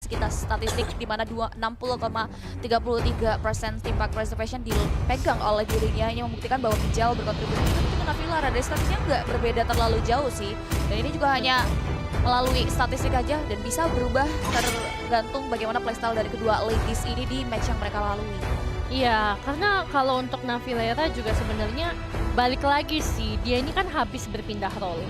kita statistik di mana 60,33% team fight participation dipegang oleh dirinya. Ini membuktikan bahwa Bijal berkontribusi ke Navilla. Dari statistiknya nggak berbeda terlalu jauh sih. Dan ini juga hanya melalui statistik aja dan bisa berubah tergantung bagaimana playstyle dari kedua ladies ini di match yang mereka lalui. Iya, karena kalau untuk Navillera juga sebenarnya balik lagi sih, dia ini kan habis berpindah role.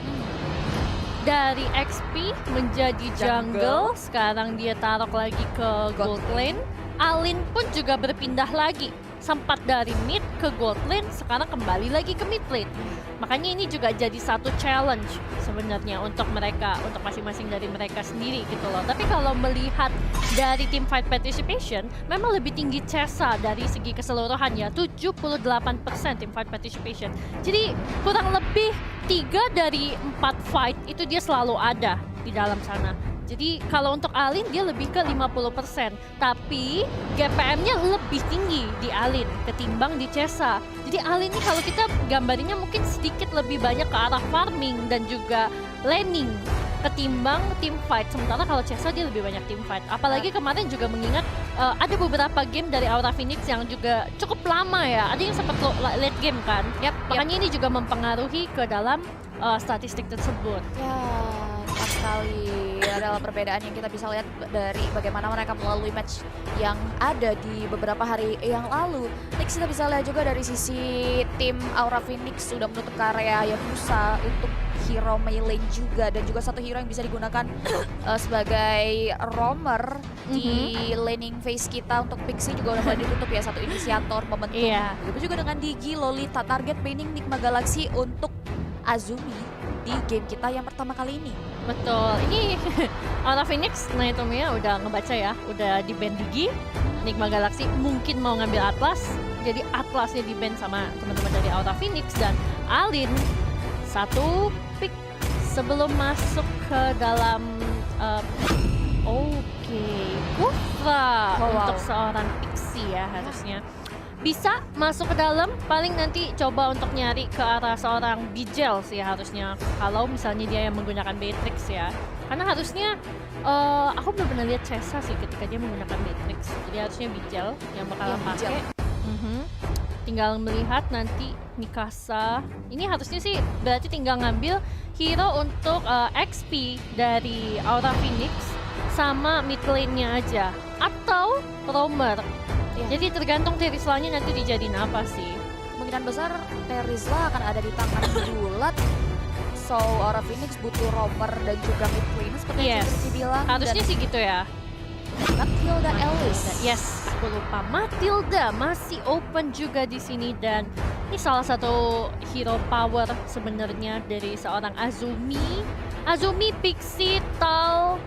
Dari XP menjadi jungle, sekarang dia taruh lagi ke gold lane. Alin pun juga berpindah lagi, sempat dari mid ke gold lane, sekarang kembali lagi ke mid lane. Makanya ini juga jadi satu challenge sebenarnya untuk mereka, untuk masing-masing dari mereka sendiri gitu loh. Tapi kalau melihat dari team fight participation, memang lebih tinggi Chesa dari segi keseluruhan ya, 78% team fight participation. Jadi kurang lebih 3 dari 4 fight itu dia selalu ada di dalam sana. Jadi kalau untuk Alin dia lebih ke 50%, tapi GPM-nya lebih tinggi di Alin ketimbang di Chesa. Jadi Alin ini kalau kita gambarinnya mungkin sedikit lebih banyak ke arah farming dan juga laning ketimbang team fight. Sementara kalau Chesa dia lebih banyak team fight. Apalagi kemarin juga mengingat ada beberapa game dari Aura Phoenix yang juga cukup lama ya. Ada yang sempat late game kan. Makanya ini juga mempengaruhi ke dalam statistik tersebut. Ya, tepat sekali. Adalah perbedaan yang kita bisa lihat dari bagaimana mereka melalui match yang ada di beberapa hari yang lalu. Next kita bisa lihat juga dari sisi tim Aura Phoenix sudah menutup area Yakuza untuk hero melee juga, dan juga satu hero yang bisa digunakan sebagai roamer di laning phase kita. Untuk Pixie juga udah mulai ditutup ya, satu inisiator momentum. Begitu juga dengan Digi, Lolita, target painting Nigma Galaxy untuk Azumi di game kita yang pertama kali ini. Betul, ini Aura Phoenix, Naitomiya udah ngebaca ya, udah di-ban Digi, Nigma Galaxy mungkin mau ngambil Atlas, jadi Atlasnya di-ban sama teman-teman dari Aura Phoenix, dan Alin satu pick sebelum masuk ke dalam Kufra untuk seorang Pixie ya harusnya. Bisa masuk ke dalam, paling nanti coba untuk nyari ke arah seorang Bijel sih harusnya. Kalau misalnya dia yang menggunakan Beatrix ya. Karena harusnya, aku belum pernah lihat Chesa sih ketika dia menggunakan Beatrix. Jadi harusnya Bijel yang bakalan pakai. Tinggal melihat nanti Mikasa. Ini harusnya sih berarti tinggal ngambil hero untuk XP dari Aura Phoenix sama mid lane-nya aja. Atau roamer. Jadi tergantung Terizla-nya nanti dijadiin apa sih. Kemungkinan besar Terizla akan ada di tangan bulat. So Aura Phoenix butuh roamer dan juga mid lane seperti yang Cici bilang. Harusnya sih gitu ya. Matilda Ellis. Yes, aku lupa. Matilda masih open juga di sini, dan ini salah satu hero power sebenarnya dari seorang Azumi. Azumi, Pixie, Tal,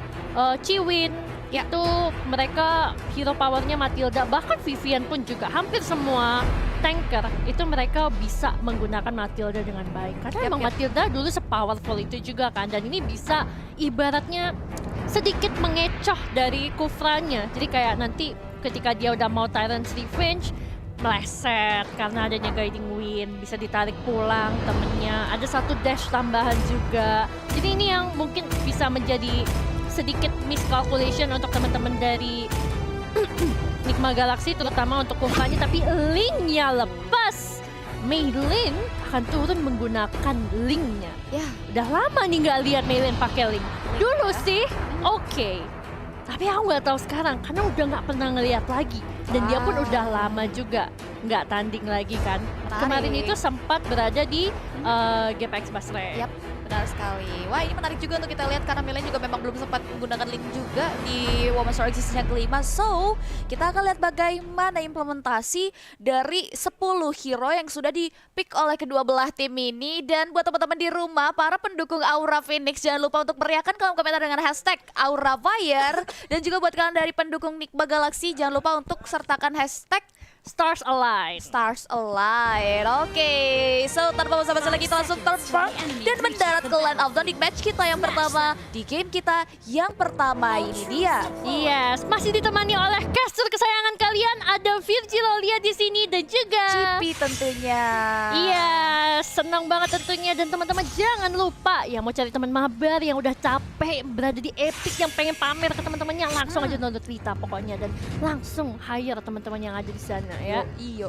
Chiwin. Itu mereka hero powernya Matilda, bahkan Vivian pun juga hampir semua tanker itu mereka bisa menggunakan Matilda dengan baik. Karena emang Matilda dulu sepowerful itu juga kan, dan ini bisa ibaratnya sedikit mengecoh dari Kufranya. Jadi kayak nanti ketika dia udah mau Tyrant's Revenge, meleset karena adanya Guiding Wind, bisa ditarik pulang temennya. Ada satu dash tambahan juga. Jadi ini yang mungkin bisa menjadi sedikit miscalculation untuk teman-teman dari Nigma Galaxy, terutama untuk Kufranya. Tapi Link-nya lepas, Meilin akan turun menggunakan Link-nya. Ya, udah lama nih nggak lihat Meilin pakai Link. Dulu sih, tapi aku nggak tahu sekarang karena udah nggak pernah ngeliat lagi. Dan dia pun udah lama juga nggak tanding lagi kan. Kemarin itu sempat berada di GPX Basre. Benar sekali. Wah, ini menarik juga untuk kita lihat karena Meilin juga memang belum sempat menggunakan Link juga di Women's War Existence yang kelima. So, kita akan lihat bagaimana implementasi dari 10 hero yang sudah di-pick oleh kedua belah tim ini. Dan buat teman-teman di rumah, para pendukung Aura Phoenix, jangan lupa untuk meriahkan kolom komentar dengan hashtag AuraFire. Dan juga buat kalian dari pendukung Nigma Galaxy, jangan lupa untuk sertakan hashtag Stars Align. Stars Align. So tanpa basa-basi lagi kita langsung terbang dan mendarat ke Land of Dawn di match kita yang pertama, di game kita yang pertama. Ini dia. Yes, masih ditemani oleh caster kesayangan kalian. kalian ada Virgilolia di sini dan juga Cipi tentunya. Iya, senang banget tentunya. Dan teman-teman jangan lupa yang mau cari teman mabar yang udah capek berada di Epic yang pengen pamer ke teman-temannya, langsung aja download Lita pokoknya dan langsung hire teman-teman yang ada di sana ya. Iyo.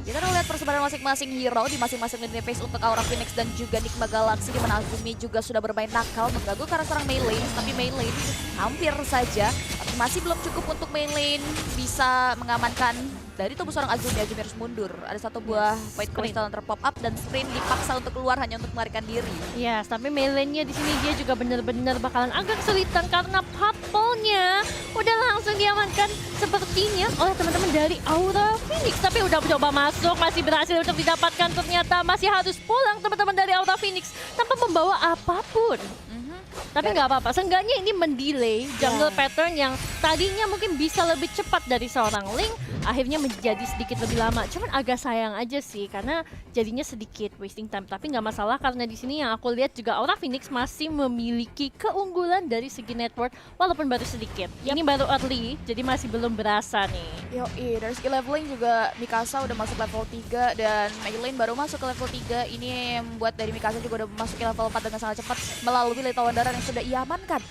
Kita udah lihat persebaran masing-masing hero di masing-masing lane phase untuk Aura Phoenix dan juga Nigma Galaxy, di mana Azumi juga sudah bermain nakal mengganggu ke arah seorang main lane, tapi main lane hampir saja tapi masih belum cukup untuk main lane bisa mengamankan dari tubuh seorang Azumi. Azumi harus mundur. Ada satu buah Void Crystal yang terpop up dan sprint dipaksa untuk keluar hanya untuk melarikan diri. Ya, tapi melee-nya di sini dia juga benar-benar bakalan agak kesulitan karena purple-nya udah langsung diamankan sepertinya oleh teman-teman dari Aura Phoenix. Tapi udah coba masuk, masih berhasil untuk didapatkan, ternyata masih harus pulang teman-teman dari Aura Phoenix tanpa membawa apapun. Tapi nggak apa-apa, seenggaknya ini mendelay jungle pattern yang tadinya mungkin bisa lebih cepat dari seorang Link, akhirnya menjadi sedikit lebih lama. Cuman agak sayang aja sih, karena jadinya sedikit wasting time. Tapi nggak masalah, karena di sini yang aku lihat juga Aura Phoenix masih memiliki keunggulan dari segi network, walaupun baru sedikit. Ini baru early, jadi masih belum berasa nih. Yoi, dari segi leveling juga Mikasa udah masuk level 3 dan Maylin baru masuk ke level 3. Ini yang membuat dari Mikasa juga udah masuk ke level 4 dengan sangat cepat melalui Lita Wandara yang sudah ia amankan.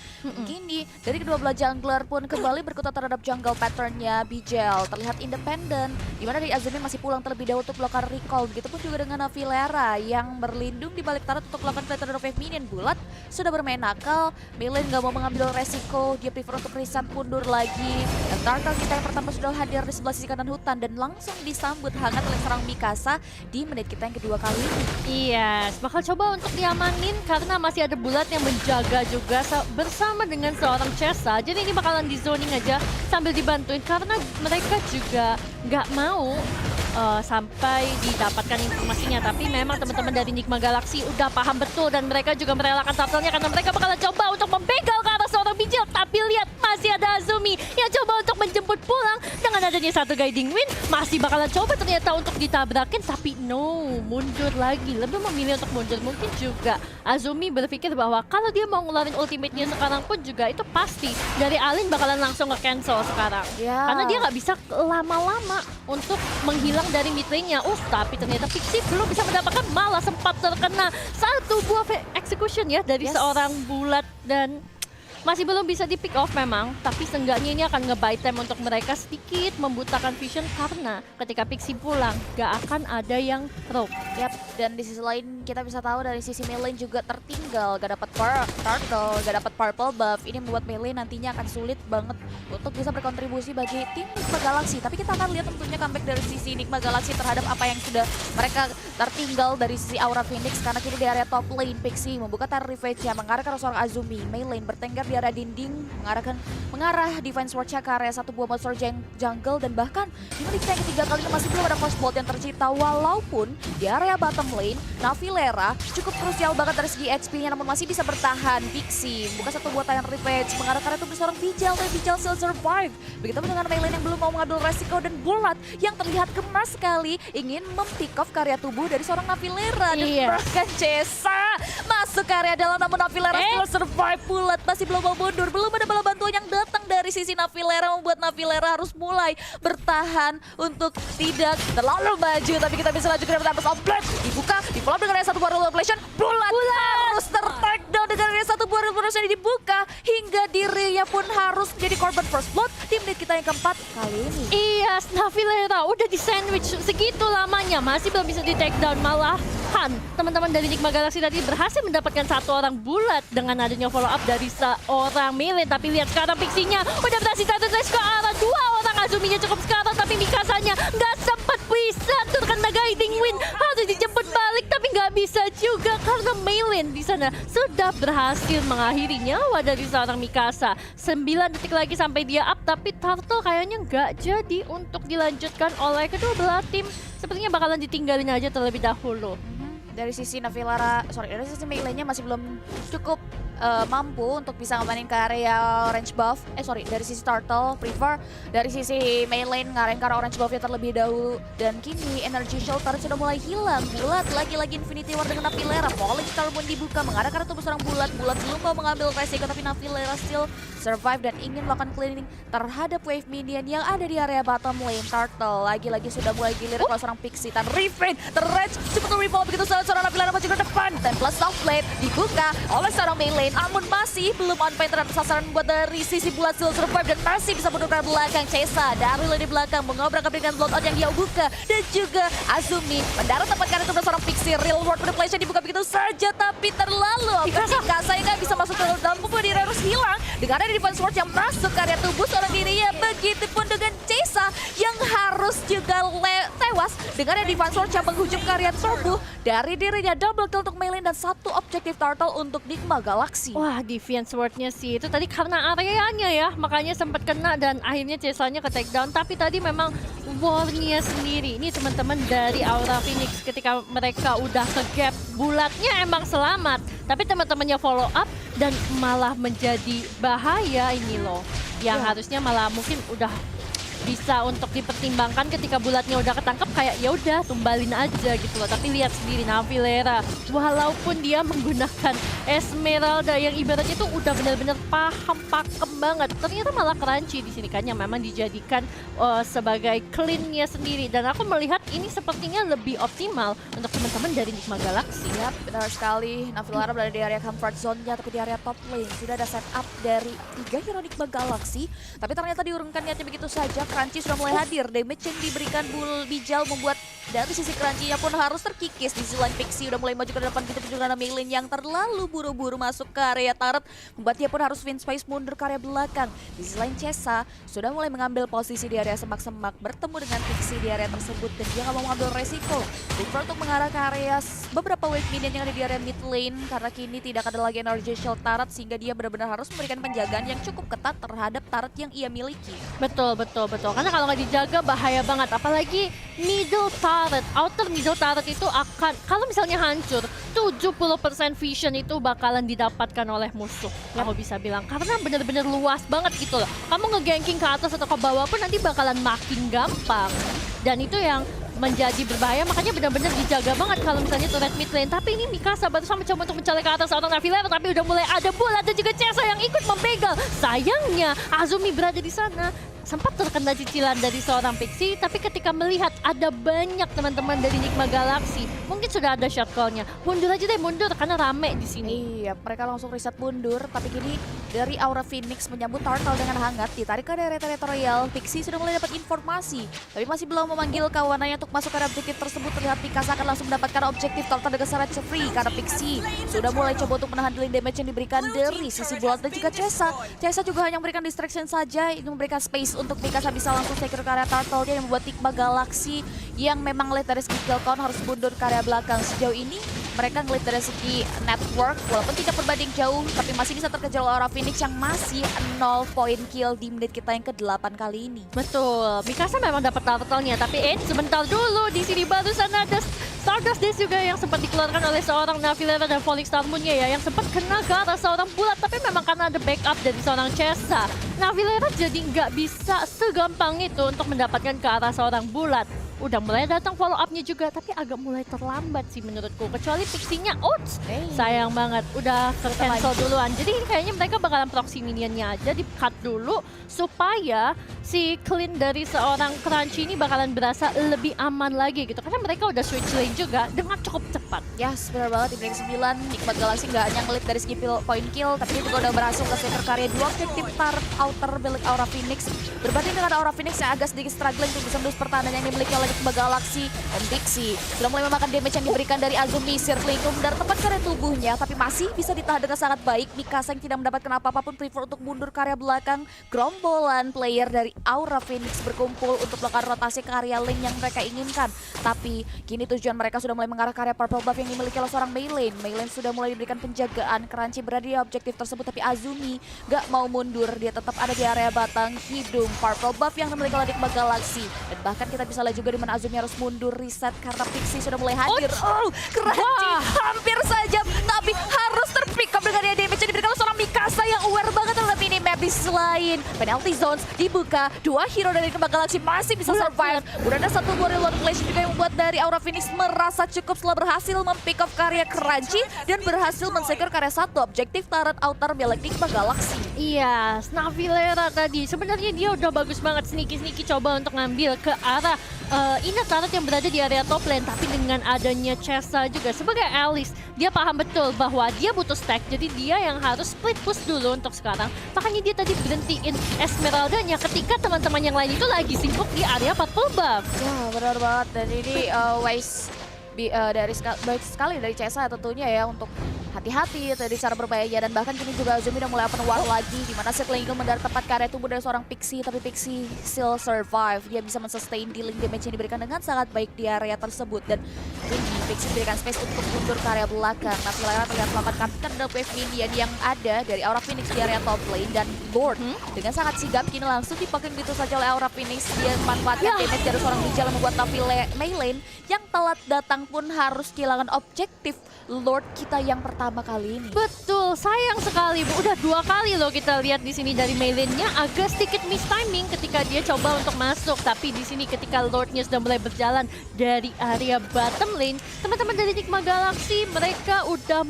Gini, dari kedua belah jungler pun kembali berkutat terhadap jungle patternnya Bijel. Terlihat independen, dimana dari Azumi masih pulang terlebih dahulu untuk melakukan recall. Begitupun juga dengan Navilera yang berlindung di balik turret untuk melakukan play terhadap wave minion. Bulat sudah bermain nakal, Maylin gak mau mengambil resiko, dia prefer untuk reset mundur lagi. Dan Turtle kita yang pertama sudah hadir di sebelah sisi kanan hutan dan langsung disambut hangat oleh seorang Mikasa di menit kita yang kedua kali ini. Iya, bakal coba untuk diamanin karena masih ada Bulat yang menjaga juga bersama dengan seorang Chesa. Jadi ini bakalan di zoning aja sambil dibantuin karena mereka juga nggak mau sampai didapatkan informasinya. Tapi memang teman-teman dari Nigma Galaxy udah paham betul dan mereka juga merelakan turtle-nya karena mereka bakalan coba untuk membegal ke arah seorang Bijil. Tapi lihat masih ada Azumi yang coba untuk menjemput pulang dengan adanya satu guiding wind. Masih bakalan coba ternyata untuk ditabrakin, tapi no, mundur lagi. Lebih memilih untuk mundur. Mungkin juga Azumi berpikir bahwa kalau dia mau ngeluarin ultimate-nya sekarang pun juga itu pasti dari Alin bakalan langsung nge-cancel sekarang. Karena dia nggak bisa lama-lama untuk menghilang dari mid lane-nya. Tapi ternyata Pixie belum bisa mendapatkan, malah sempat terkena satu buah execution ya dari seorang Bulat dan masih belum bisa di pick off memang, tapi seenggaknya ini akan nge-buy time untuk mereka sedikit membutakan vision karena ketika Pixie pulang gak akan ada yang rope. Yap, dan di sisi lain kita bisa tahu dari sisi Maylin juga tertinggal, gak dapat turtle, gak dapat purple buff. Ini membuat Maylin nantinya akan sulit banget untuk bisa berkontribusi bagi tim Nigma Galaxy. Tapi kita akan lihat tentunya comeback dari sisi Nigma Galaxy terhadap apa yang sudah mereka tertinggal dari sisi Aura Phoenix. Karena kini di area top lane Pixie membuka Terror Revenge-nya, mengarahkan seorang Azumi. Maylin bertengger di area dinding, mengarah Divine Sword-nya ke area satu buah monster jungle, dan bahkan di menit yang ketiga kali ini masih belum ada first blood yang tercipta. Walaupun di area bottom lane Navilera cukup krusial banget dari segi HP-nya, namun masih bisa bertahan. Pixie buka satu buah Terror Revenge, mengarahkan itu seorang Bijel, tapi Bijel still survive. Begitu dengan Maylin yang belum mau mengambil resiko, dan Bulat yang terlihat gemas sekali ingin mem-pick off karya tubuh dari seorang Navilera. Dan bahkan Chesa masuk ke area dalam, namun Navilera still survive. Bulat masih belum mau mundur, belum ada bala bantuan yang datang dari sisi Navilera, membuat Navilera harus mulai bertahan untuk tidak terlalu maju. Tapi kita bisa lanjut ke Tempest of Blood, dibuka, di-follow dengan satu buah Revelation. Bulat harus ter-take down dengan satu buah Revelation yang dibuka, hingga dirinya pun harus menjadi korban first blood di menit kita yang keempat kali ini. Iya, Navilera udah di sandwich segitu lamanya, masih belum bisa di take down. Malahan teman-teman dari Nigma Galaxy tadi berhasil mendapatkan satu orang Bulat dengan adanya follow up dari seorang Maylin. Tapi lihat sekarang Pixie-nya udah berhasil satu ke arah dua orang. Azuminya cukup sekarang, tapi Mikasanya nggak sempat bisa terkena guiding wind, harus dijemput balik tapi nggak bisa juga karena Maylin di sana sudah berhasil mengakhiri nyawa dari seorang Mikasa. 9 detik lagi sampai dia up, tapi Turtle kayaknya nggak jadi untuk dilanjutkan oleh kedua belah tim. Sepertinya bakalan ditinggalin aja terlebih dahulu. Dari sisi Navilera, dari sisi Maylin-nya masih belum cukup mampu untuk bisa ngamanin ke area orange buff. Dari sisi Turtle, Prefer. Dari sisi main lane ngarahin ke arah orange buffnya terlebih dahulu. Dan kini energy shelter sudah mulai hilang. Bulat lagi-lagi Infinity War dengan Navilera. Falling Star pun dibuka mengarah ke arah tubuh seorang Bulat. Bulat belum mau mengambil resiko tapi Navilera still survive dan ingin melakukan cleaning terhadap wave minion yang ada di area bottom lane. Turtle lagi-lagi sudah mulai gilir kalau seorang Pixie. Dan Refrain, terrage, cepat revolve begitu saja seorang Navilera maju ke depan. Dan plus soft blade dibuka oleh seorang main lane. Namun masih belum on point terhadap sasaran buat dari sisi Bulat still survive dan masih bisa mundur ke belakang. Cesa dari lini belakang mengobrak dengan blood out yang dia buka. Dan juga Azumi mendarat tepat karena itu seorang Pixie. Real world manipulation dibuka begitu saja tapi terlalu. Mikasa yang nggak bisa masuk ke dalam tubuh dia harus hilang. Dengan ada Divine Sword yang masuk ke area tubuh seorang dirinya. Begitupun dengan Cesa yang harus juga tewas dengan ada Divine Sword yang menghujung ke area tubuh dari dirinya. Double kill untuk Melee dan satu objektif Turtle untuk Nigma Galaxy. Wah, Defiant Sword-nya sih itu tadi karena areanya ya, makanya sempat kena dan akhirnya Cesanya ke take down. Tapi tadi memang war-nya sendiri. Ini teman-teman dari Aura Phoenix ketika mereka udah ke gap, Bulatnya emang selamat. Tapi teman-temannya follow up dan malah menjadi bahaya ini loh. Yang harusnya malah mungkin udah bisa untuk dipertimbangkan ketika Bulatnya udah ketangkep kayak ya udah tumbalin aja gitu loh. Tapi lihat sendiri Navilera walaupun dia menggunakan Esmeralda yang ibaratnya tuh udah benar-benar paham pakem banget, ternyata malah Crunchy di sini kan yang memang dijadikan sebagai clean-nya sendiri. Dan aku melihat ini sepertinya lebih optimal untuk teman-teman dari Nigma Galaxy. Ya, benar sekali. Navilera berada di area comfort zone-nya, tapi di area top lane sudah ada setup dari 3 hero Nigma Galaxy. Tapi ternyata diurungkan niatnya begitu saja. Crunchy sudah mulai hadir. Damage yang diberikan Bijal membuat dari sisi Crunchy-nya pun harus terkikis. Di sisi lain Pixie udah mulai maju ke depan gitu juga ada Meilin yang terlalu buru-buru masuk ke area turret. Membuat dia pun harus win space mundur ke area belakang. Di sisi lain Cesa sudah mulai mengambil posisi di area semak-semak. Bertemu dengan Pixie di area tersebut dan dia nggak mau mengambil resiko. Prefer untuk mengarah ke area beberapa wave minion yang ada di area mid lane. Karena kini tidak ada lagi energy shield turret sehingga dia benar-benar harus memberikan penjagaan yang cukup ketat terhadap turret yang ia miliki. Betul. Karena kalau nggak dijaga bahaya banget. Apalagi middle turret, outer middle turret itu akan, kalau misalnya hancur, 70% vision itu bakalan didapatkan oleh musuh. Aku bisa bilang, karena bener-bener luas banget gitu loh. Kamu nge-ganking ke atas atau ke bawah pun nanti bakalan makin gampang. Dan itu yang menjadi berbahaya, makanya benar-benar dijaga banget kalau misalnya turret mid lane. Tapi ini Mikasa baru sama mencoba untuk mencari ke atas seorang Navilera, tapi udah mulai ada Bulat dan juga Cesa yang ikut membegal. Sayangnya Azumi berada di sana. Sempat terkena cicilan dari seorang Pixie, tapi ketika melihat ada banyak teman-teman dari Nigma Galaxy, mungkin sudah ada shot call-nya. Mundur aja deh, mundur karena rame di sini. Iya, mereka langsung reset mundur, tapi kini dari Aura Phoenix menyambut Turtle dengan hangat, ditarik ke area teritorial. Pixie sudah mulai dapat informasi, tapi masih belum memanggil kawanannya untuk masuk ke area objektif tersebut. Terlihat Mikasa akan langsung mendapatkan objektif Turtle dengan secara free, karena Pixie sudah mulai coba untuk menahan dealing damage yang diberikan dari sisi Bulat dan juga Cesa. Cesa juga hanya memberikan distraction saja, ini memberikan space untuk Mikasa bisa langsung secure ke area Turtle-nya yang membuat Nigma Galaxy yang memang lead dari segi kill count harus mundur ke area belakang. Sejauh ini mereka ngeliat dari segi network walaupun tidak berbanding jauh, tapi masih bisa terkejar oleh Aura Phoenix yang masih 0 point kill di menit kita yang ke-8 kali ini. Betul, Mikasa memang dapat Turtle-nya, tapi sebentar dulu, di sini barusan ada Stardust Days juga yang sempat dikeluarkan oleh seorang Navilera dan Falling Star Moon-nya ya, yang sempat kena ke arah seorang Bulat, tapi memang karena ada backup dari seorang Cesa, Navilera jadi nggak bisa segampang itu untuk mendapatkan ke arah seorang Bulat. Udah mulai datang follow up-nya juga, tapi agak mulai terlambat sih menurutku. Kecuali Pixie-nya, sayang banget, udah cancel duluan. Jadi ini kayaknya mereka bakalan proxy minion-nya aja, di-cut dulu supaya si clean dari seorang Crunchy ini bakalan berasa lebih aman lagi gitu. Karena mereka udah switch lane juga dengan cukup cepat. Yes, benar banget. Di break 9, Nigma Galaxy nggak hanya ngelit dari segi point kill, tapi dia juga udah berhasil ke secure karya 2 objektif turret outer milik Aura Phoenix. Berbanding dengan Aura Phoenix yang agak sedikit struggling untuk bisa menembus pertahanan yang dimiliki oleh Nigma Galaxy, dan Pixie sudah mulai memakan damage yang diberikan dari Azumi. Circling mendarat tepat ke area tubuhnya, tapi masih bisa ditahan dengan sangat baik. Mikasa yang tidak mendapatkan apa-apa pun prefer untuk mundur ke area belakang. Gerombolan player dari Aura Phoenix berkumpul untuk melakukan rotasi ke area lane yang mereka inginkan. Tapi kini tujuan mereka sudah mulai mengarah ke area purple buff yang dimiliki oleh seorang Meilin. Meilin sudah mulai diberikan penjagaan. Crunchy berada di objektif tersebut, tapi Azumi gak mau mundur. Dia tetap ada di area batang hidung purple buff yang dimiliki oleh Nigma Galaxy. Dan bahkan kita bisa lihat juga di mana Azumi harus mundur reset karena Pixie sudah mulai hadir. Crunchy hampir saja, tapi harus terpick up dengan damage yang diberikan Mikasa yang aware banget terhadap ini map di sisi lain. Penalty zones dibuka, 2 hero dari Enigma Galaxy masih bisa survive. Udah ada satu buah reload flash juga yang membuat dari Aura Phoenix merasa cukup setelah berhasil mempick off karya Crunchy dan berhasil men-secure karya satu objektif turret outer milik Enigma Galaxy. Iya, Snavilera tadi sebenarnya dia udah bagus banget sneaky coba untuk ngambil ke arah inner turret yang berada di area top lane, tapi dengan adanya Chessa juga sebagai Alice, dia paham betul bahwa dia butuh stack, jadi dia yang harus split push dulu untuk sekarang. Makanya dia tadi berhentiin Esmeralda-nya ketika teman-teman yang lain itu lagi sibuk di area 40 buff. Ya benar banget, dan ini wise baik sekali dari Chessa tentunya ya untuk hati-hati dari cara berbahaya, dan bahkan kini juga Azumi udah mulai open war lagi di mana Circling Eagle mendarat tepat karya tubuh dari seorang Pixie, tapi Pixie still survive. Dia bisa men-sustain dealing damage yang diberikan dengan sangat baik di area tersebut, dan kini Pixie diberikan space untuk mundur ke area belakang. Nah, Vilera terlihat selamatkan dari wave minion yang ada dari Aura Phoenix di area top lane, dan Lord dengan sangat sigap kini langsung dipakai begitu saja oleh Aura Phoenix. Dia memanfaatkan damage dari seorang Bijal membuat Meilane yang telat datang pun harus kehilangan objektif Lord kita yang pertama kali ini. Betul, sayang sekali Bu. Udah 2 kali loh kita lihat di sini dari Meilane-nya agak sedikit miss timing ketika dia coba untuk masuk. Tapi di sini ketika Lord-nya sudah mulai berjalan dari area bottom lane, teman-teman dari Enigma Galaxy mereka udah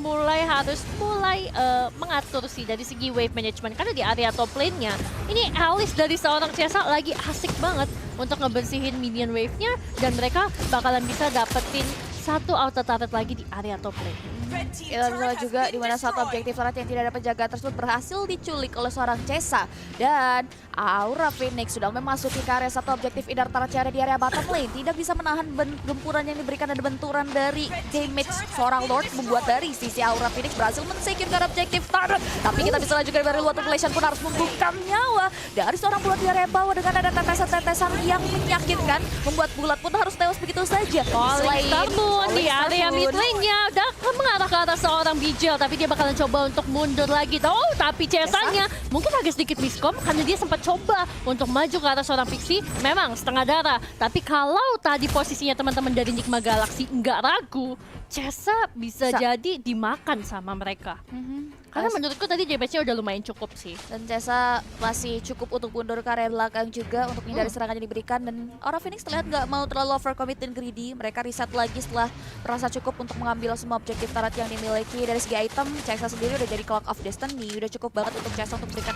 harus mulai mengatur sih dari segi wave management, karena di area top lane-nya ini Alice dari seorang Chessa lagi asik banget untuk ngebersihin minion wave-nya, dan mereka bakalan bisa dapetin satu auto turret lagi di area top lane. Kita bisa juga di mana satu objektif turret yang tidak ada penjaga tersebut berhasil diculik oleh seorang Chessa, dan Aura Phoenix sudah memasuki ke area satu objektif inner turret yang ada di area bottom lane. Tidak bisa menahan gempuran yang diberikan dan benturan dari damage seorang Lord, membuat dari sisi Aura Phoenix berhasil men-secure ke objektif turret. Tapi kita bisa lanjutkan dari luar Revelation pun harus membungkam nyawa dari seorang bulat di area bawah dengan ada tetesan-tetesan yang menyakitkan, membuat bulat pun harus tewas begitu saja. Falling Star Moon di area mid lane-nya udah mengarah ke arah seorang Bijal, tapi dia bakalan coba untuk mundur lagi. Oh, tapi Chessa-nya mungkin agak sedikit miskom karena dia sempat coba untuk maju ke arah seorang Pixie. Memang setengah darah, tapi kalau tadi posisinya teman-teman dari Enigma Galaxy nggak ragu, Chessa bisa jadi dimakan sama mereka. Karena menurutku tadi damage-nya udah lumayan cukup sih. Dan Chessa masih cukup untuk mundur ke area belakang juga untuk menghindari serangan yang diberikan, dan Aura Phoenix terlihat nggak mau terlalu overcommit dan greedy. Mereka reset lagi setelah merasa cukup untuk mengambil semua objektif turret yang dimiliki. Dari segi item, Chessa sendiri udah jadi Clock of Destiny, udah cukup banget untuk Chessa untuk memberikan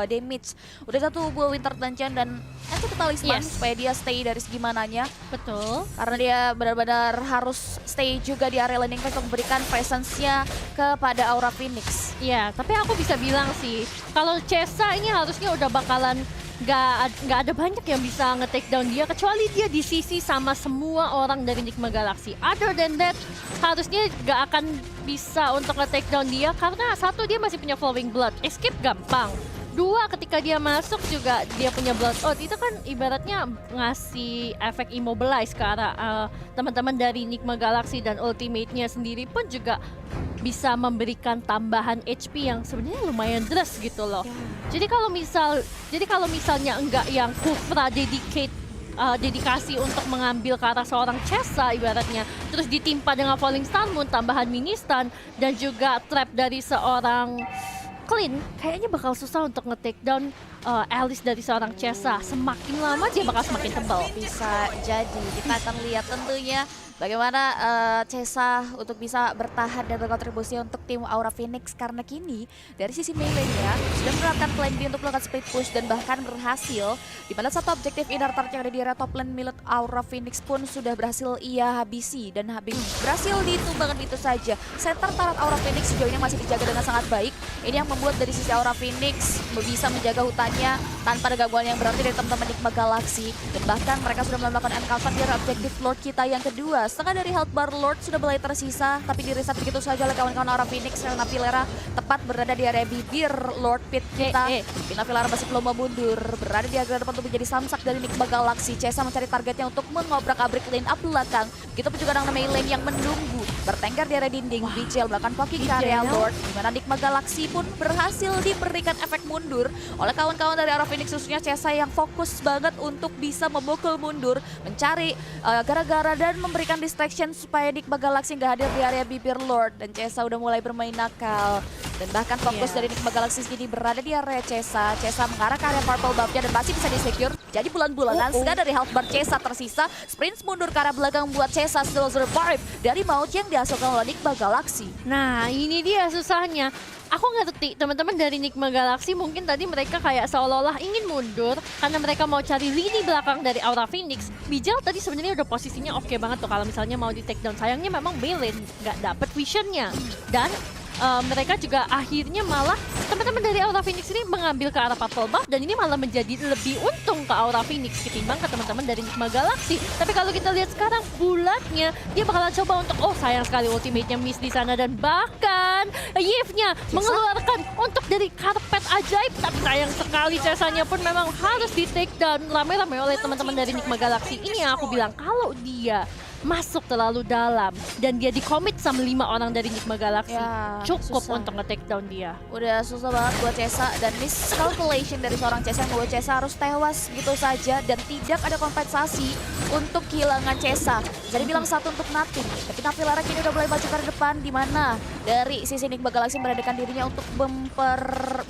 damage. Udah satu buah Winter Dungeon dan satu talisman supaya dia stay dari segi mananya. Betul. Karena dia benar-benar harus stay juga di area landing phase untuk memberikan presence-nya kepada Aura Phoenix. Ya, tapi aku bisa bilang sih, kalau Chessa ini harusnya udah bakalan nggak ada banyak yang bisa nge-take down dia, kecuali dia di sisi sama semua orang dari Enigma Galaxy. Other than that, harusnya nggak akan bisa untuk nge-take down dia, karena satu, dia masih punya Flowing Blood, escape gampang. 2, ketika dia masuk juga dia punya Blood Out, itu kan ibaratnya ngasih efek immobilize ke arah teman-teman dari Enigma Galaxy, dan ultimate-nya sendiri pun juga bisa memberikan tambahan HP yang sebenarnya lumayan deras gitu loh. Jadi kalau misalnya enggak yang Kufra dedikasi untuk mengambil ke arah seorang Chessa ibaratnya, terus ditimpa dengan Falling Star Moon, tambahan mini stun, dan juga trap dari seorang Clean, kayaknya bakal susah untuk nge-take down Alice dari seorang Chessa. Semakin lama dia bakal semakin tebal. Bisa jadi, kita akan lihat tentunya bagaimana Chessa untuk bisa bertahan dan berkontribusi untuk tim Aura Phoenix, karena kini dari sisi melee-nya sudah menerapkan plan B untuk melakukan split push dan bahkan berhasil, di mana satu objektif inner turret yang ada di area top lane milik Aura Phoenix pun sudah berhasil ia habisi dan berhasil ditumbangkan itu saja. Center turret Aura Phoenix sejauh ini masih dijaga dengan sangat baik. Ini yang membuat dari sisi Aura Phoenix bisa menjaga hutannya tanpa ada gangguan yang berarti dari teman-teman Enigma Galaxy, dan bahkan mereka sudah melakukan encounter di objektif Lord kita yang kedua. Setengah dari health bar Lord sudah mulai tersisa, tapi di reset begitu saja oleh kawan-kawan Aura Phoenix. Karena Vilera tepat berada di area bibir Lord Pit kita. Karena Vilera masih belum mundur, berada di area depan untuk menjadi samsak dari Enigma Galaxy. Chessa mencari targetnya untuk mengobrak-abrik lane up belakang. Begitupun juga dengan Meilane yang menunggu bertengkar di area dinding. Bijal melakukan poking ke area Lord, di mana Enigma Galaxy pun berhasil diberikan efek mundur oleh kawan-kawan dari Aura Phoenix, khususnya Chessa yang fokus banget untuk bisa memukul mundur, mencari gara-gara dan memberikan distraction supaya Enigma Galaxy nggak hadir di area bibir Lord. Dan Chessa udah mulai bermain nakal. Dan bahkan fokus Iya. dari Enigma Galaxy ini berada di area Chesa. Chesa mengarah ke area purple buff-nya dan masih bisa di-secure. Jadi bulan-bulanan segala dari health bar Chesa tersisa. Sprint mundur ke arah belakang buat Chesa still survive dari maut yang dihasilkan oleh Enigma Galaxy. Nah, ini dia susahnya. Aku ngerti teman-teman dari Enigma Galaxy mungkin tadi mereka kayak seolah-olah ingin mundur karena mereka mau cari lini belakang dari Aura Phoenix. Bijal tadi sebenarnya udah posisinya oke banget tuh kalau misalnya mau di take down. Sayangnya memang Baylin nggak dapet visionnya. Dan mereka juga akhirnya malah teman-teman dari Aura Phoenix ini mengambil ke arah purple buff dan ini malah menjadi lebih untung ke Aura Phoenix ketimbang ke teman-teman dari Enigma Galaxy. Tapi kalau kita lihat sekarang bulatnya dia bakalan coba untuk sayang sekali ultimate-nya miss di sana dan bahkan Yves-nya mengeluarkan untuk dari karpet ajaib tapi sayang sekali Cesanya pun memang harus di take down ramai-ramai oleh teman-teman dari Enigma Galaxy. Ini yang aku bilang kalau dia masuk terlalu dalam dan dia di-commit sama 5 orang dari Enigma Galaxy, Ya, cukup susah. untuk nge-take down dia. Udah susah banget buat Chesa dan miscalculation dari seorang Chesa yang membuat Chesa harus tewas gitu saja dan tidak ada kompensasi untuk kehilangan Chesa. Bisa dibilang satu untuk nothing. Tapi Navilara kini udah mulai maju ke depan di mana dari sisi Enigma Galaxy meradakan dirinya untuk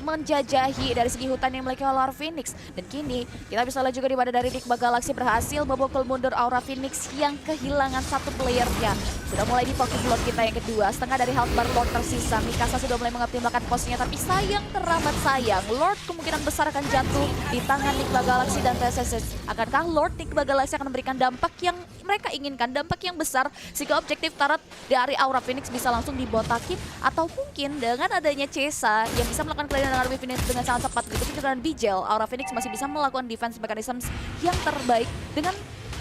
menjajahi dari segi hutan yang dimiliki oleh Aura Phoenix. Dan kini kita bisa lihat juga di mana dari Enigma Galaxy berhasil membokol mundur Aura Phoenix yang kehilangan satu playernya. Sudah mulai difokus Lord kita yang kedua, setengah dari health bar Lord tersisa. Mikasa sudah mulai mengoptimalkan posisinya, tapi sayang teramat sayang. Lord kemungkinan besar akan jatuh di tangan Enigma Galaxy dan TSS. Akankah Lord Enigma Galaxy akan memberikan dampak yang mereka inginkan, dampak yang besar, sehingga objektif turret dari Aura Phoenix bisa langsung dibotakin, atau mungkin dengan adanya Chesa yang bisa melakukan clear dengan Aura Phoenix dengan sangat cepat, begitu juga dengan Bijel, Aura Phoenix masih bisa melakukan defense mechanism yang terbaik dengan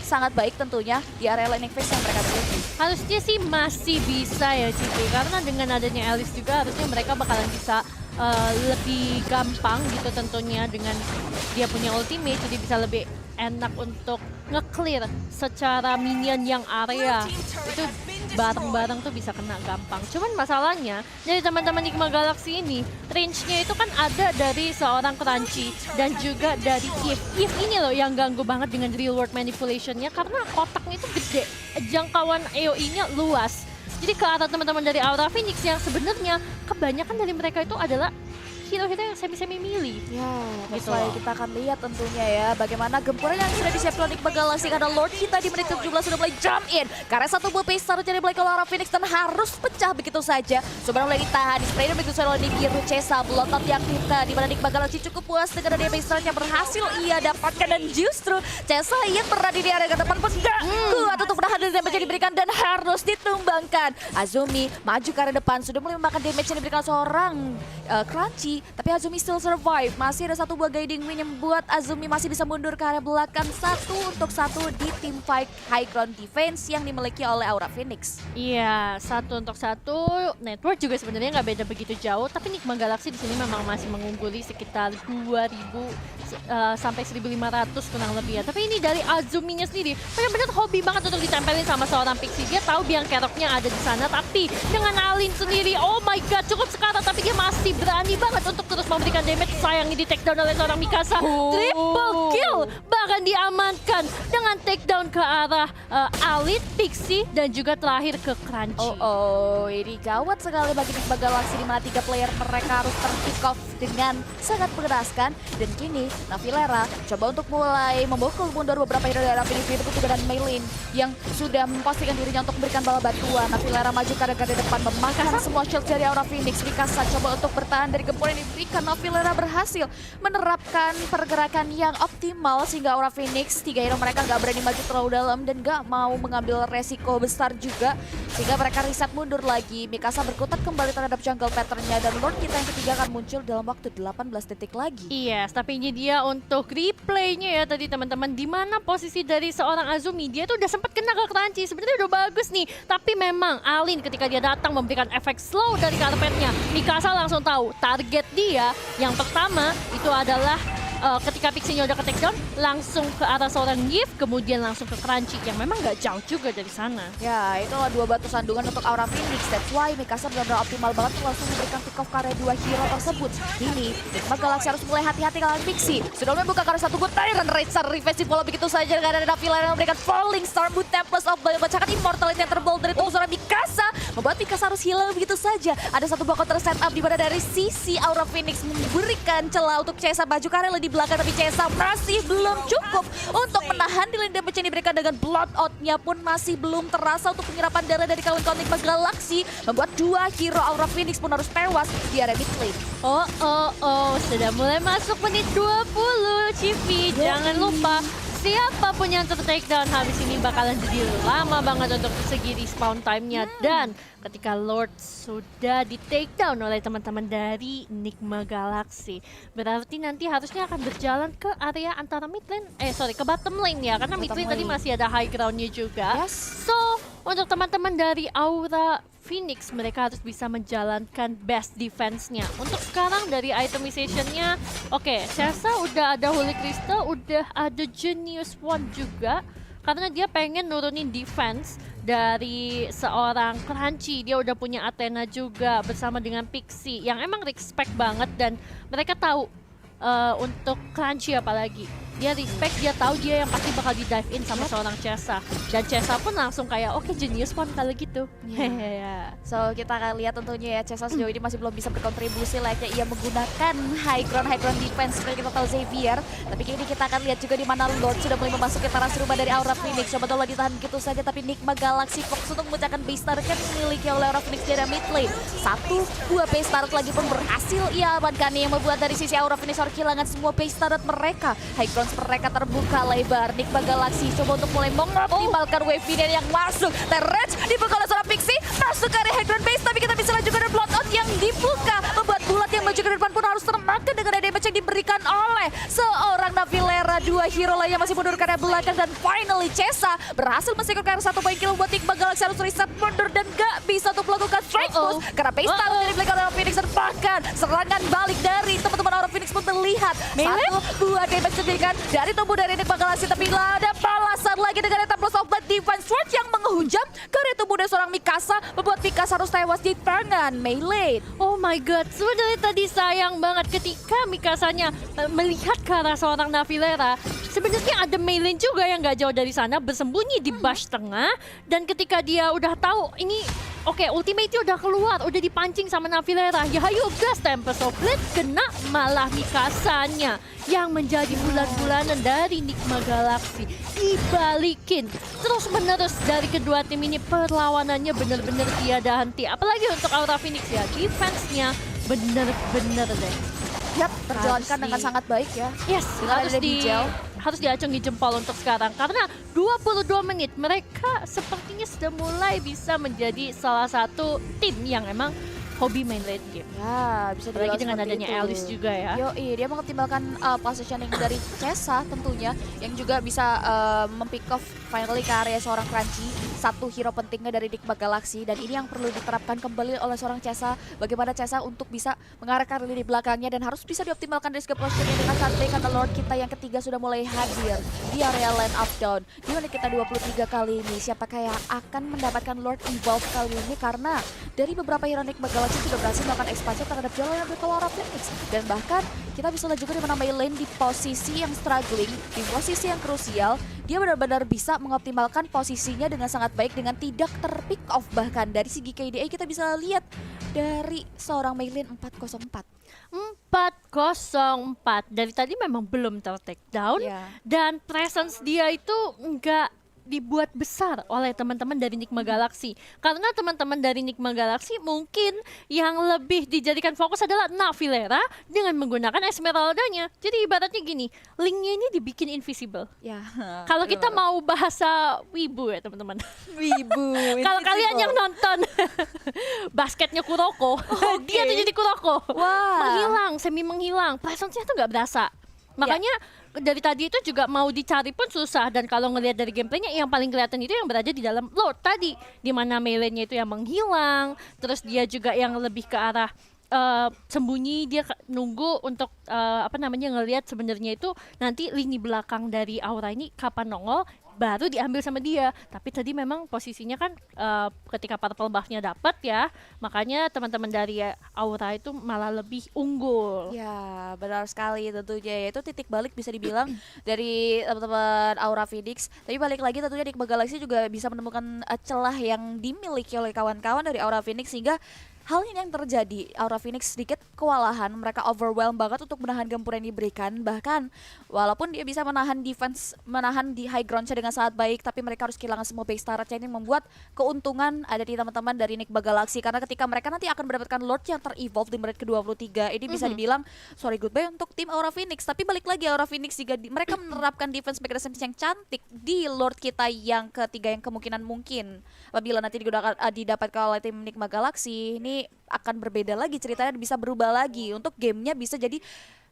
sangat baik tentunya di area laning phase yang mereka miliki. Harusnya sih masih bisa ya Cici, karena dengan adanya Alice juga harusnya mereka bakalan bisa lebih gampang gitu tentunya dengan dia punya ultimate, jadi bisa lebih enak untuk nge-clear secara minion yang area itu bareng-bareng tuh bisa kena gampang. Cuman masalahnya dari teman-teman Enigma Galaxy ini range-nya itu kan ada dari seorang Crunchy dan juga dari Eve. Eve ini loh yang ganggu banget dengan real world manipulation-nya karena kotaknya itu gede, jangkauan AoE-nya luas. Jadi ke arah teman-teman dari Aura Phoenix yang sebenarnya kebanyakan dari mereka itu adalah hero-hero yang semi-semi melee. Ya, Gitu setelah loh. kita akan lihat tentunya ya bagaimana gempuran yang sudah disiapkan Enigma Galaxy karena Lord kita di menit ke-17 sudah mulai jump in. Karena satu buah pace taruh dari Black Aura Phoenix dan harus pecah begitu saja. Sudah mulai ditahan, di spray dan begitu saja oleh Nibiru Chesa. Belotot yang kita di mana Enigma Galaxy cukup puas dengan adanya pace yang berhasil ia dapatkan dan justru Chesa yang berada di area ke depan pun gak kuat untuk menahan dari damage yang diberikan dan harus ditumbangkan. Azumi maju ke arah depan sudah mulai memakan damage yang diberikan seorang Crunchy, tapi Azumi still survive. Masih ada satu buah guiding wing yang membuat Azumi masih bisa mundur ke area belakang 1-1 di tim fight high ground defense yang dimiliki oleh Aura Phoenix. Iya, 1-1 network juga sebenarnya nggak beda begitu jauh, tapi Enigma Galaxy di sini memang masih mengungguli sekitar 2.000 sampai 1.500 kurang lebih ya. Tapi ini dari Azuminya sendiri benar-benar hobi banget untuk ditempelin sama seorang Pixie. Dia tahu biang keroknya ada di sana, tapi dengan Alin sendiri, oh my god, cukup sekarang, tapi dia masih berani banget untuk terus memberikan damage. Sayangnya di take down oleh seorang Mikasa. Triple kill, bahkan diamankan dengan take down ke arah Alin, Pixie, dan juga terakhir ke Crunchy. Ini gawat sekali bagi Enigma Galaxy di mana 3 player mereka harus ter-kick off dengan sangat mengenaskan. Dan kini Navilera coba untuk mulai membokol mundur beberapa hero dari Aura Phoenix, begitu juga dan Maylin yang sudah mempastikan dirinya untuk memberikan bala bantuan. Navilera maju ke arah depan memakan semua shield dari Aura Phoenix. Mikasa coba untuk bertahan dari gempuran yang diberikan. Navilera berhasil menerapkan pergerakan yang optimal sehingga Aura Phoenix 3 hero mereka nggak berani maju terlalu dalam dan nggak mau mengambil resiko besar juga sehingga mereka reset mundur lagi. Mikasa berkutat kembali terhadap jungle patternnya dan Lord kita yang ketiga akan muncul dalam waktu 18 detik lagi. Yes, tapi ini dia untuk replaynya ya tadi teman-teman, di mana posisi dari seorang Azumi, dia tuh udah sempat kena ke Crunchy, sebenarnya udah bagus nih, tapi memang Alin ketika dia datang memberikan efek slow dari karpetnya, Mikasa langsung tahu target dia yang pertama itu adalah ketika ketika Pixie-nya udah ke take down, langsung ke arah seorang Yves, kemudian langsung ke Crunchy yang memang nggak jauh juga dari sana. Ya, itulah dua batu sandungan untuk Aura Phoenix. That's why Mikasa benar-benar optimal banget untuk langsung memberikan pick off karya dua hero tersebut. Ini, Enigma Galaxy harus mulai hati-hati lawan Pixie. Sudah membuka karya satu good Tyrant Racer Revenge di follow begitu saja dengan ada Nafila yang memberikan Falling Star Boot Tempest of Blade membacakan Immortality yang terbol dari tubuh seorang Mikasa. Membuat Mikasa harus hilang begitu saja. Ada satu buah counter setup di mana dari sisi Aura Phoenix memberikan celah untuk Chesa baju Karel di belakang, tapi Chesa masih belum cukup untuk menahan di lane damage yang diberikan dengan blood out-nya pun masih belum terasa untuk penyerapan darah dari kawan-kawan Enigma Galaxy, membuat dua hero Aura Phoenix pun harus tewas di area mid lane. Oh, sudah mulai masuk menit 20, Civi. Jangan lupa, siapapun yang ter-take down habis ini bakalan jadi lama banget untuk segi respawn time-nya. Dan ketika Lord sudah di-take down oleh teman-teman dari Enigma Galaxy, berarti nanti harusnya akan berjalan ke area antara mid lane, ke bottom lane ya. Karena mid lane tadi masih ada high ground-nya juga. Yes. So, untuk teman-teman dari Aura Phoenix, mereka harus bisa menjalankan best defense-nya. Untuk sekarang dari itemization-nya, oke, Chesa udah ada Holy Crystal, udah ada Genius Wand juga. Karena dia pengen nurunin defense dari seorang Crunchy. Dia udah punya Athena juga bersama dengan Pixie yang emang respect banget, dan mereka tahu untuk Crunchy apalagi. Dia respect, dia tahu dia yang pasti bakal di dive in sama seorang Chesa. Dan Chesa pun langsung kayak oke, Genius Wand kalau gitu. So kita akan lihat tentunya ya, Chesa sejauh ini masih belum bisa berkontribusi layaknya ia menggunakan high ground defense seperti kita tahu Xavier. Tapi kini kita akan lihat juga di mana Lord sudah mulai memasuki teras rumah dari Aura Phoenix. Coba tolong ditahan begitu saja, tapi Enigma Galaxy fokus untuk memecahkan base turret yang dimiliki oleh Aura Phoenix di area mid lane. Satu buah base turret lagi pun berhasil ia amankan, yang membuat dari sisi Aura Phoenix harus kehilangan semua base turret mereka. High ground mereka terbuka lebar. Enigma Galaxy coba untuk mulai mengoptimalkan wave yang masuk. Terrage dibuka oleh seorang Pixie, masuk ke area high ground base, tapi kita bisa lihat juga ada blood out yang dibuka, membuat bulat yang maju ke depan pun harus termakan dengan damage yang diberikan oleh seorang Navilera. Dua hero lainnya masih mundur ke area belakang, dan finally Chesa berhasil mensekurkan satu poin kill buat Enigma Galaxy harus reset mundur dan gak bisa untuk melakukan strike push karena base turret dari belakang Aura Phoenix, dan bahkan serangan balik dari teman-teman Aura Phoenix pun terlihat. Satu buah damage diberikan dari tubuh dari Enigma Galaxy, tapi ada balasan lagi dengan Tempest of Blood Divine Sword yang menghujam ke area tubuh dari seorang Mikasa, membuat Mikasa harus tewas di tangan melee. Oh my god, sebenarnya tadi sayang banget ketika Mikasanya melihat ke arah seorang Navilera. Sebenarnya ada Meilin juga yang gak jauh dari sana, bersembunyi di bush tengah. Dan ketika dia udah tahu ini, ultimate-nya udah keluar, udah dipancing sama Navilera. Ya hayu gas, Tempest of Blade kena malah Mikasanya yang menjadi bulan-bulanan dari Enigma Galaxy dibalikin terus menerus dari kedua tim ini. Perlawanannya bener-bener tiada henti, apalagi untuk Aura Phoenix ya, defense-nya bener-bener deh. Yap, terjalankan dengan sangat baik ya. Yes, Dengan harus diacungi jempol untuk sekarang, karena 22 menit mereka sepertinya sudah mulai bisa menjadi salah satu tim yang emang hobi main late game. Ya, bisa apalagi dengan seperti adanya itu. Alice juga ya. Yoi, dia mengoptimalkan positioning dari Chesa tentunya, yang juga bisa mempick off finally ke area seorang Crunchy, satu hero pentingnya dari Enigma Galaxy. Dan ini yang perlu diterapkan kembali oleh seorang Chesa, bagaimana Chesa untuk bisa mengarahkan lini belakangnya dan harus bisa dioptimalkan dari segi positioning dengan santai, karena Lord kita yang ketiga sudah mulai hadir di area lane up down. Di menit kita 23 kali ini, siapakah yang akan mendapatkan Lord Evolve kali ini, karena dari beberapa hero Enigma Galaxy sudah berhasil melakukan ekspansi terhadap jalan yang Aura Phoenix. Dan bahkan kita bisa lihat juga di mana Meilin di posisi yang struggling, di posisi yang krusial, dia benar-benar bisa mengoptimalkan posisinya dengan sangat baik dengan tidak terpick off. Bahkan dari segi KDA kita bisa lihat dari seorang Meilin 404. 404 dari tadi memang belum ter-take down, dan presence dia itu enggak dibuat besar oleh teman-teman dari Enigma Galaxy. Karena teman-teman dari Enigma Galaxy mungkin yang lebih dijadikan fokus adalah Navilera dengan menggunakan Esmeralda-nya. Jadi ibaratnya gini, linknya ini dibikin invisible. Ya. Kalau kita mau bahasa wibu ya teman-teman. Wibu. Kalau kalian yang nonton basketnya Kuroko, dia tuh jadi Kuroko. Menghilang, semi menghilang. Presence-nya tuh nggak berasa. Makanya dari tadi itu juga mau dicari pun susah, dan kalau ngelihat dari gameplaynya yang paling kelihatan itu yang berada di dalam Lord tadi, di mana melee-nya itu yang menghilang, terus dia juga yang lebih ke arah sembunyi, dia nunggu untuk apa namanya ngelihat sebenarnya itu nanti lini belakang dari Aura ini kapan nongol baru diambil sama dia. Tapi tadi memang posisinya kan ketika purple buff-nya dapat ya, makanya teman-teman dari Aura itu malah lebih unggul. Ya, benar sekali tentunya ya. Itu titik balik bisa dibilang dari teman-teman Aura Phoenix. Tapi balik lagi tentunya Enigma Galaxy juga bisa menemukan celah yang dimiliki oleh kawan-kawan dari Aura Phoenix sehingga hal ini yang terjadi. Aura Phoenix sedikit kewalahan, mereka overwhelmed banget untuk menahan gempuran yang diberikan. Bahkan walaupun dia bisa menahan defense, menahan di high ground dengan sangat baik, tapi mereka harus kehilangan semua base turret yang membuat keuntungan ada di teman-teman dari Enigma Galaxy. Karena ketika mereka nanti akan mendapatkan Lord yang ter-evolve di menit ke-23, ini bisa dibilang sorry goodbye untuk tim Aura Phoenix. Tapi balik lagi Aura Phoenix jika mereka menerapkan defense mechanism yang cantik di Lord kita yang ketiga yang kemungkinan mungkin apabila nanti didapatkan oleh tim Enigma Galaxy, ini akan berbeda lagi ceritanya, bisa berubah lagi untuk gamenya, bisa jadi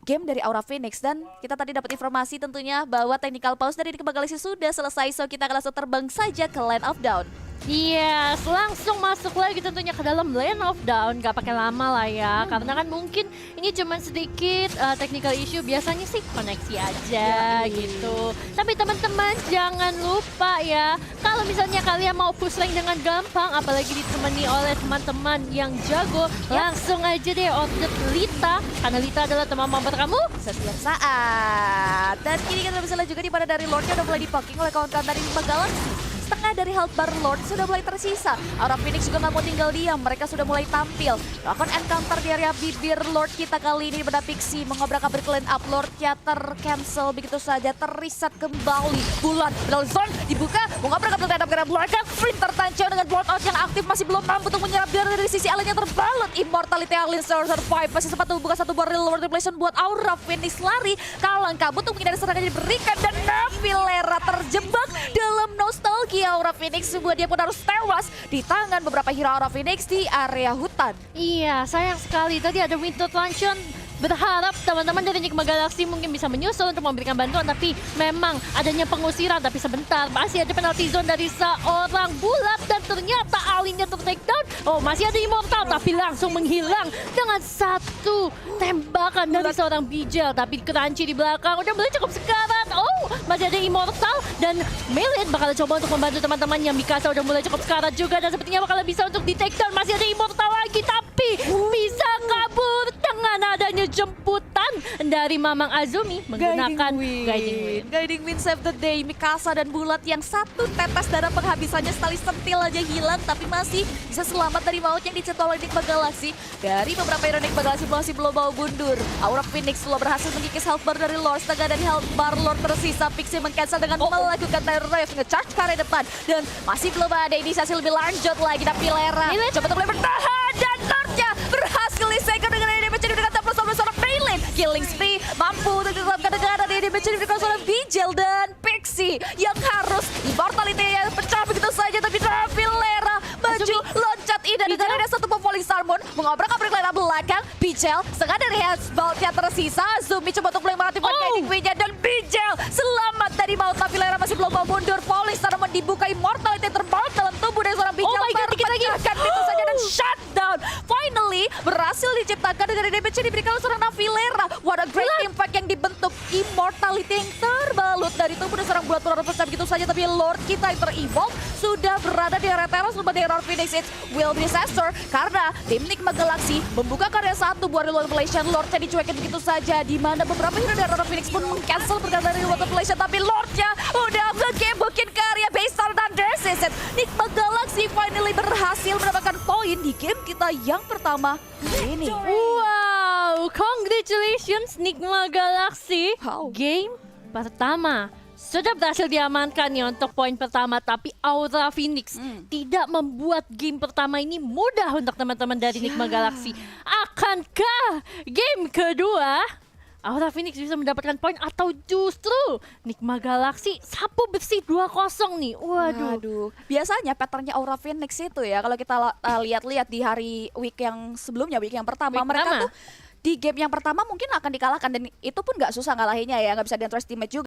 game dari Aura Phoenix. Dan kita tadi dapat informasi tentunya bahwa technical pause dari Enigma Galaxy sudah selesai, so kita akan langsung terbang saja ke Land of Dawn. Yes, langsung masuk lagi tentunya ke dalam Land of Dawn, gak pakai lama lah ya, karena kan mungkin ini cuma sedikit technical issue, biasanya sih koneksi aja gitu. Tapi teman-teman jangan lupa ya, kalau misalnya kalian mau push lane dengan gampang, apalagi ditemani oleh teman-teman yang jago, langsung aja deh order Lita, karena Lita adalah teman mabar kamu Setiap saat. Dan kini kita bisa lihat juga di mana dari Lordnya udah mulai dipoking oleh kawan-kawan dari Enigma Galaxy. Setengah dari health bar Lord sudah mulai tersisa. Aura Phoenix juga nggak mau tinggal diam, mereka sudah mulai tampil. Melakukan encounter di area bibir Lord kita kali ini pada Pixie mengobrak-abrik clean up. Lordnya tercancel begitu saja, terreset kembali. Bulan Battle Zone dibuka, mengobrak-abrik clean up ke arah belakang. Sprinter Tancho dengan blood out yang aktif masih belum mampu untuk menyerap dari sisi Alien yang terbalut. Immortality Alien survive, masih sempat membuka satu buah real world revelation buat Aura Phoenix lari. Kalang kabut untuk menghindari serangan yang diberikan dan Navilera terjebak dalam nostalgia Aura Phoenix, sebuah dia pun harus tewas di tangan beberapa hero Aura Phoenix di area hutan. Iya, sayang sekali tadi ada Winter Luncheon. Berharap teman-teman dari Enigma Galaxy mungkin bisa menyusul untuk memberikan bantuan, tapi memang adanya pengusiran. Tapi sebentar, masih ada penalty zone dari seorang bulat dan ternyata Alinnya ter-take down. Oh, masih ada Immortal tapi langsung menghilang dengan satu tembakan dari seorang Bijel. Tapi Crunchy di belakang udah mulai cukup sekarat. Oh, masih ada Immortal dan Melee bakal coba untuk membantu teman-teman yang Mikasa udah mulai cukup sekarat juga dan sepertinya bakal bisa untuk di-take down. Masih ada Immortal lagi tapi bisa kabur dengan adanya jemputan dari Mamang Azumi menggunakan Guiding Wind save the day. Mikasa dan Bulat yang satu tetes darah penghabisannya sekali sentil aja hilang, tapi masih bisa selamat dari maut yang dicetak oleh Enigma Galaxy. Dari beberapa hero Enigma Galaxy masih belum mau mundur. Aura Phoenix sudah berhasil mengikis health bar dari Lord, setengah dari health bar Lord tersisa. Pixie meng-cancel dengan melakukan terror wave, nge-charge ke arah depan dan masih belum ada inisiasi lebih lanjut lagi. Tapi Lera coba untuk mulai bertahan dan Lordnya berhasil di-second dengan damage dengan tapos sama seorang Melee. Killing spree mampu untuk ditetapkan dengan ada damage dengan seorang Bijel dan Pixie yang harus immortality yang pecah begitu saja, tapi Lera maju loncat indah dengan ada satu Falling Salmon mengobrak-abrik lane belakang. Bijel setengah dari health-nya tersisa. Azumi coba untuk mulai mengaktifkan Guiding Wind-nya dan Bijel selamat dari maut, tapi Lera masih belum mau mundur. Falling Salmon dibuka, immortality terbaut dalam tubuh dari seorang Bijel. Terpecahkan begitu saja dan shutdown. Finally berhasil diciptakan dengan damage yang diberikan oleh seorang Navilera. What a great impact yang dibentuk. Immortality yang terbalut dari tubuh dari seorang bulat pecah begitu saja, tapi Lord kita yang ter-evolve sudah berada di area teras bersama dengan Aura Phoenix. It will be disaster karena tim Enigma Galaxy membuka karya satu buah real revelation. Lordnya dicuekin begitu saja, di mana beberapa hero dari Aura Phoenix pun meng-cancel perkataan dari real revelation, tapi Lordnya udah nge-game-bookin karya base star dan this is it. Enigma Galaxy finally berhasil mendapatkan poin di game kita yang pertama ini. Wow, congratulations Enigma Galaxy. Wow. Game pertama sudah berhasil diamankan ya untuk poin pertama, tapi Aura Phoenix tidak membuat game pertama ini mudah untuk teman-teman dari Enigma Galaxy. Akankah game kedua Aura Phoenix bisa mendapatkan poin atau justru Enigma Galaxy sapu bersih 2-0 nih? Waduh. Biasanya patternnya Aura Phoenix itu ya, kalau kita lihat-lihat di hari week yang sebelumnya, week yang pertama, mereka tuh di game yang pertama mungkin akan dikalahkan dan itu pun nggak susah ngalahinnya ya, nggak bisa di-underestimate juga.